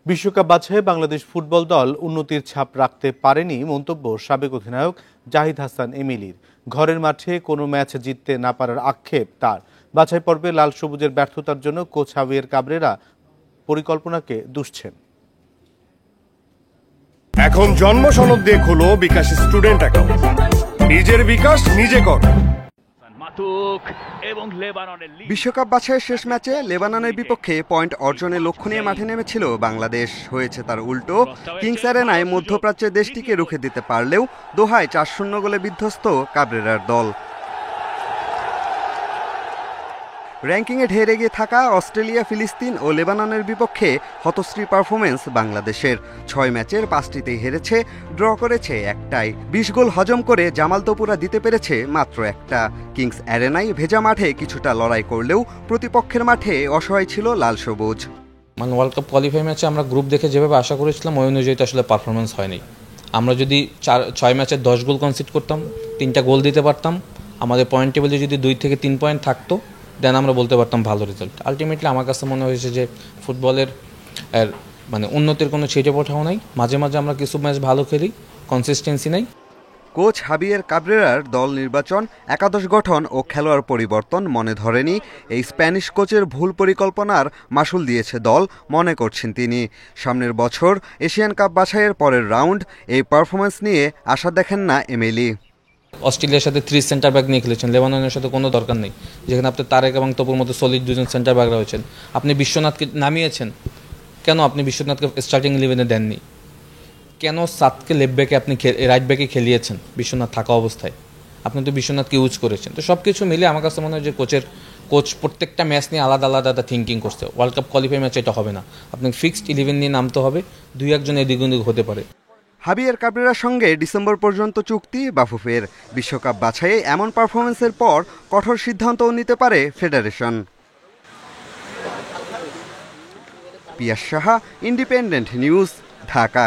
বিশ্বকাপ বাছাইয়ে বাংলাদেশ ফুটবল দল উন্নতির ছাপ রাখতে পারেনি মন্তব্য সাবেক অধিনায়ক জাহিদ হাসান এমিলির। ঘরের মাঠে কোনো ম্যাচ জিততে না পারার আক্ষেপ তার। বাছাই পর্বে লাল সবুজের ব্যর্থতার জন্য কোচ হাভিয়ের কাবরেরা পরিকল্পনাকে দুষছেন। এখন জন্ম সনদ দিয়ে খোলো বিকাশ স্টুডেন্ট অ্যাকাউন্ট। নিজের বিকাশ নিজে কর। বিশ্বকাপ বাছাইয়ের শেষ ম্যাচে লেবাননের বিপক্ষে পয়েন্ট অর্জনের লক্ষ্য নিয়ে মাঠে নেমেছিল বাংলাদেশ। হয়েছে তার উল্টো। কিংস অ্যারেনায় মধ্যপ্রাচ্যের দেশটিকে রুখে দিতে পারলেও দোহায় ৪-০ গোলে বিধ্বস্ত কাবরেরার দল। র্যাঙ্কিংয়ে ঢের এগিয়ে থাকা অস্ট্রেলিয়া, ফিলিস্তিন ও লেবাননের বিপক্ষে হতশ্রী পারফরমেন্স বাংলাদেশের। ৬ ম্যাচের ৫টিতেই হেরেছে, ড্র করেছে একটাই। ২০ গোল হজম করে জামাল তপুরা দিতে পেরেছে মাত্র একটা। কিংস অ্যারেনায় ভেজা মাঠে কিছুটা লড়াই করলেও প্রতিপক্ষের মাঠে অসহায় ছিল লাল সবুজ। ওয়ার্ল্ড কাপ কোয়ালিফাই ম্যাচে আমরা গ্রুপ দেখে যেভাবে আশা করেছিলাম ওই অনুযায়ী তো আসলে পারফরমেন্স হয়নি। আমরা যদি ৬ ম্যাচে ১০ গোল কনসিড করতাম, 3টা গোল দিতে পারতাম, আমাদের পয়েন্ট টেবিলে যদি 2 থেকে 3 পয়েন্ট থাকতো, দেন আমরা বলতে পারতাম ভালো রেজাল্ট। আলটিমেটলি আমার কাছে মনে হয়েছে যে ফুটবলের উন্নতির কোনো ছিটে ফোটাও নাই। মাঝে মাঝে আমরা কিছু ম্যাচ ভালো খেলি, কনসিস্টেন্সি নাই। কোচ হাভিয়ের কাবরেরার দল নির্বাচন, একাদশ গঠন ও খেলোয়াড় পরিবর্তন মনে ধরেনি এই স্প্যানিশ কোচের ভুল পরিকল্পনার মাসুল দিয়েছে দল, মনে করছেন তিনি। সামনের বছর এশিয়ান কাপ বাছাইয়ের পরের রাউন্ড এই পারফরমেন্স নিয়ে আশা দেখেন না এমিলি। অস্ট্রেলিয়ার সাথে 3 সেন্টার ব্যাক নিয়ে খেলেছেন, লেবাননের সাথে কোনো দরকার নেই, যেখানে আপনি তারেক এবং তপুর মতো সলিড 2জন সেন্টার ব্যাক রয়েছেন। আপনি বিশ্বনাথকে নামিয়েছেন, কেন আপনি বিশ্বনাথকে স্টার্টিং 11-এ দেননি? কেন সাতকে লেফট ব্যাকে আপনি রাইট ব্যাকে খেলিয়েছেন বিশ্বনাথ থাকা অবস্থায়? আপনি তো বিশ্বনাথকে ইউজ করেছেন। তো সব কিছু মিলে আমার কাছে মনে হয় যে কোচ প্রত্যেকটা ম্যাচ নিয়ে আলাদা আলাদা থিঙ্কিং করছে। ওয়ার্ল্ড কাপ কোয়ালিফাই ম্যাচ এটা হবে না, আপনি ফিক্সড 11 নিয়ে নামতে হবে। 2-1 এদিক ওদিক হতে পারে। হাভিয়ের কাবরেরার সঙ্গে ডিসেম্বর পর্যন্ত চুক্তি বাফুফের। বিশ্বকাপ বাছাইয়ে এমন পারফরমেন্সের পর কঠোর সিদ্ধান্তও নিতে পারে ফেডারেশন। পিয়াস সাহা, ইন্ডিপেন্ডেন্ট নিউজ, ঢাকা।